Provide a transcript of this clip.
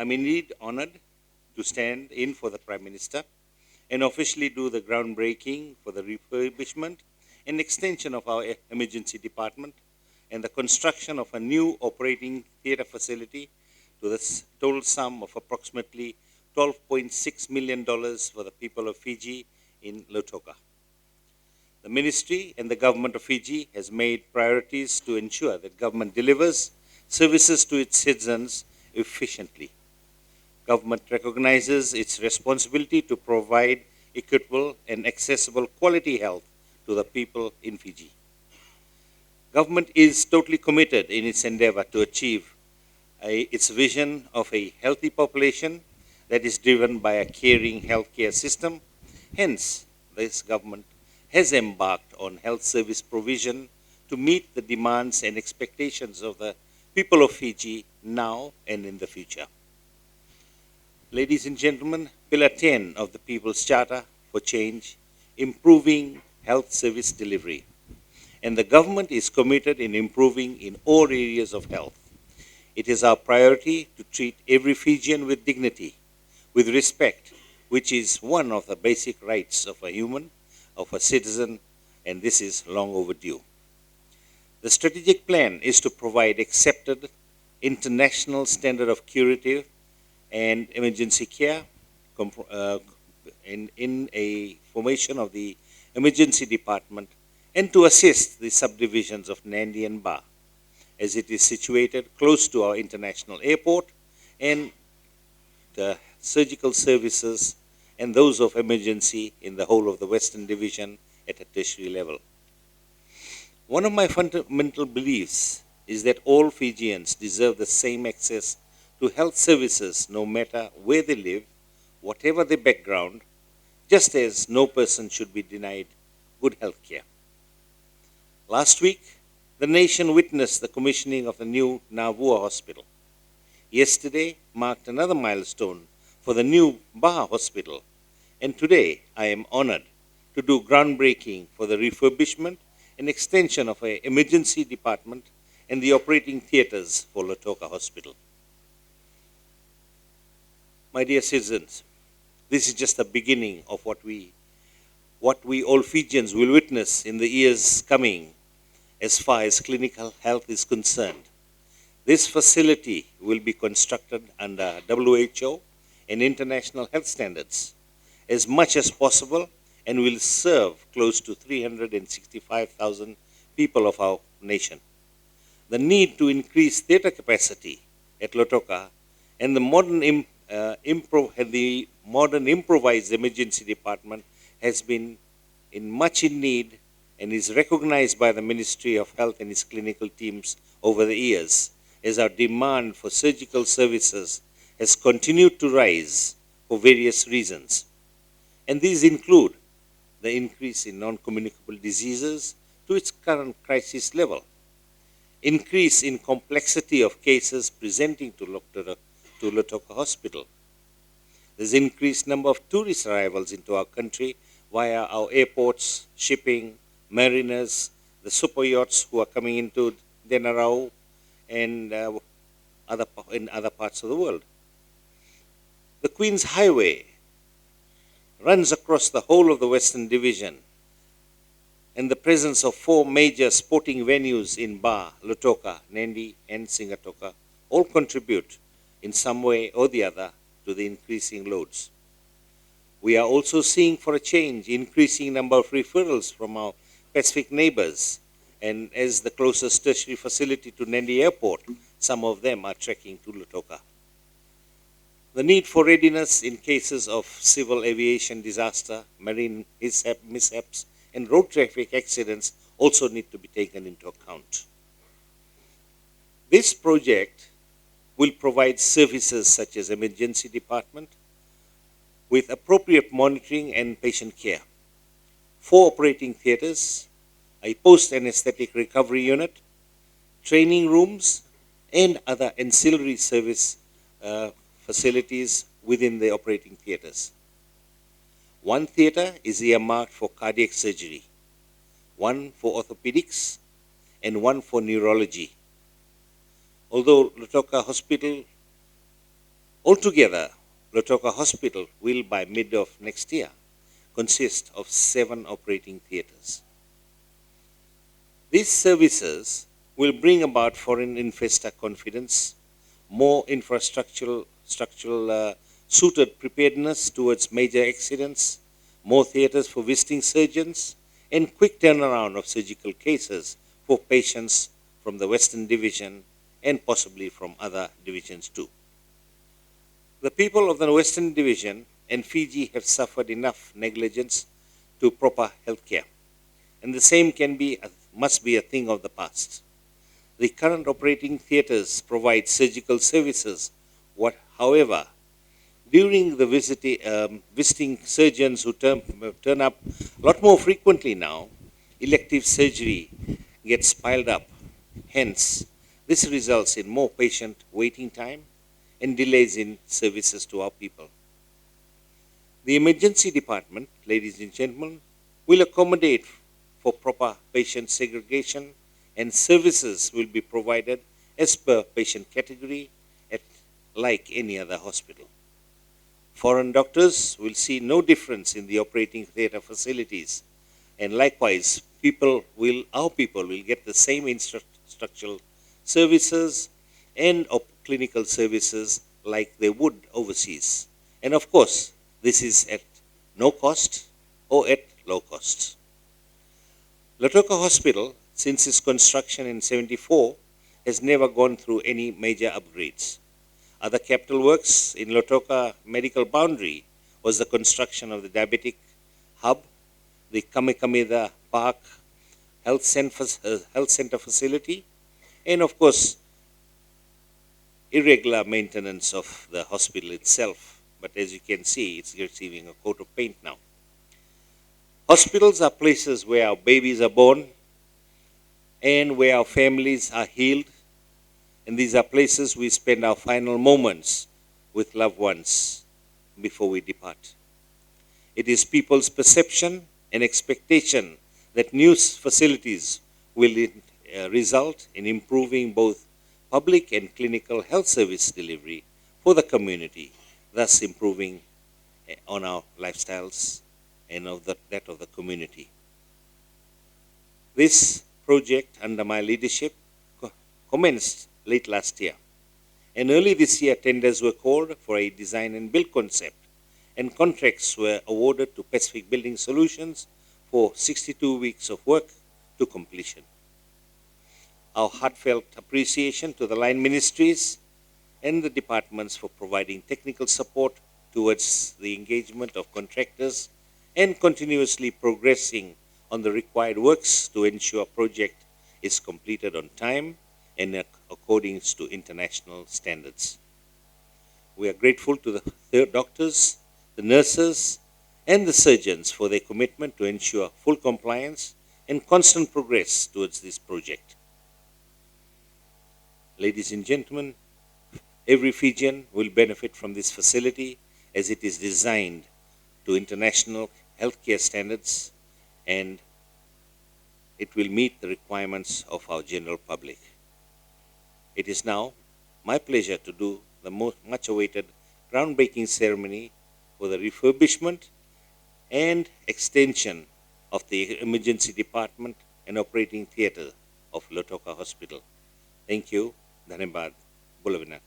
I'm indeed honored to stand in for the Prime Minister and officially do the groundbreaking for the refurbishment and extension of our emergency department and the construction of a new operating theatre facility to the total sum of approximately $12.6 million for the people of Fiji in Lautoka. The Ministry and the Government of Fiji has made priorities to ensure that government delivers services to its citizens efficiently. Government recognizes its responsibility to provide equitable and accessible quality health to the people in Fiji. Government is totally committed in its endeavor to achieve its vision of a healthy population that is driven by a caring healthcare system. Hence, this government has embarked on health service provision to meet the demands and expectations of the people of Fiji now and in the future. Ladies and gentlemen, Pillar 10 of the People's Charter for Change, improving health service delivery. And the government is committed in improving in all areas of health. It is our priority to treat every Fijian with dignity, with respect, which is one of the basic rights of a human, of a citizen, and this is long overdue. The strategic plan is to provide accepted international standard of curative and emergency care in a formation of the emergency department and to assist the subdivisions of Nandi and Ba, as it is situated close to our international airport and the surgical services and those of emergency in the whole of the Western Division at a tertiary level. One of my fundamental beliefs is that all Fijians deserve the same access to health services no matter where they live, whatever their background, just as no person should be denied good health care. Last week, the nation witnessed the commissioning of the new Navua Hospital. Yesterday marked another milestone for the new Ba Hospital, and today I am honored to do groundbreaking for the refurbishment and extension of an emergency department and the operating theatres for Lautoka Hospital. My dear citizens, this is just the beginning of what we all Fijians will witness in the years coming as far as clinical health is concerned. This facility will be constructed under WHO and international health standards as much as possible and will serve close to 365,000 people of our nation. The need to increase theatre capacity at Lautoka and the modern improvised emergency department has been much in need and is recognized by the Ministry of Health and its clinical teams over the years, as our demand for surgical services has continued to rise for various reasons. And these include the increase in non-communicable diseases to its current crisis level, increase in complexity of cases presenting to Lautoka Hospital. There's increased number of tourist arrivals into our country via our airports, shipping, mariners, the super yachts who are coming into Denarau and in other parts of the world. The Queen's Highway runs across the whole of the Western Division, and the presence of 4 major sporting venues in Ba, Lautoka, Nandi, and Singatoka all contribute in some way or the other to the increasing loads. We are also seeing, for a change, increasing number of referrals from our Pacific neighbors, and as the closest tertiary facility to Nandi Airport, some of them are trekking to Lautoka. The need for readiness in cases of civil aviation disaster, marine mishaps, and road traffic accidents also need to be taken into account. This project will provide services such as emergency department with appropriate monitoring and patient care, 4 operating theatres, a post-anesthetic recovery unit, training rooms, and other ancillary service facilities within the operating theatres. 1 theatre is earmarked for cardiac surgery, 1 for orthopedics, and 1 for neurology. Although Lautoka Hospital Altogether, Lautoka Hospital will, by mid of next year, consist of 7 operating theatres. These services will bring about foreign investor confidence, more structural suited preparedness towards major accidents, more theatres for visiting surgeons, and quick turnaround of surgical cases for patients from the Western Division and possibly from other divisions too. The people of the Western Division and Fiji have suffered enough negligence to proper health care, and the same must be a thing of the past. The current operating theatres provide surgical services. However, during the visiting surgeons who turn up a lot more frequently now, elective surgery gets piled up. Hence, this results in more patient waiting time and delays in services to our people. The emergency department, ladies and gentlemen, will accommodate for proper patient segregation, and services will be provided as per patient category like any other hospital. Foreign doctors will see no difference in the operating theatre facilities, and likewise our people will get the same structural services and clinical services like they would overseas. And of course, this is at no cost or at low cost. Lautoka Hospital, since its construction in 74, has never gone through any major upgrades. Other capital works in Lautoka medical boundary was the construction of the diabetic hub, the Kamekameda Park health center facility, and of course, irregular maintenance of the hospital itself. But as you can see, it's receiving a coat of paint now. Hospitals are places where our babies are born and where our families are healed. And these are places we spend our final moments with loved ones before we depart. It is people's perception and expectation that new facilities will result in improving both public and clinical health service delivery for the community, thus improving on our lifestyles and that of the community. This project, under my leadership, commenced late last year. And early this year, tenders were called for a design and build concept, and contracts were awarded to Pacific Building Solutions for 62 weeks of work to completion. Our heartfelt appreciation to the line ministries and the departments for providing technical support towards the engagement of contractors and continuously progressing on the required works to ensure project is completed on time and according to international standards. We are grateful to the doctors, the nurses, and the surgeons for their commitment to ensure full compliance and constant progress towards this project. Ladies and gentlemen, every Fijian will benefit from this facility as it is designed to international healthcare standards, and it will meet the requirements of our general public. It is now my pleasure to do the much awaited groundbreaking ceremony for the refurbishment and extension of the emergency department and operating theatre of Lautoka Hospital. Thank you. Dhanibad. Bulavina.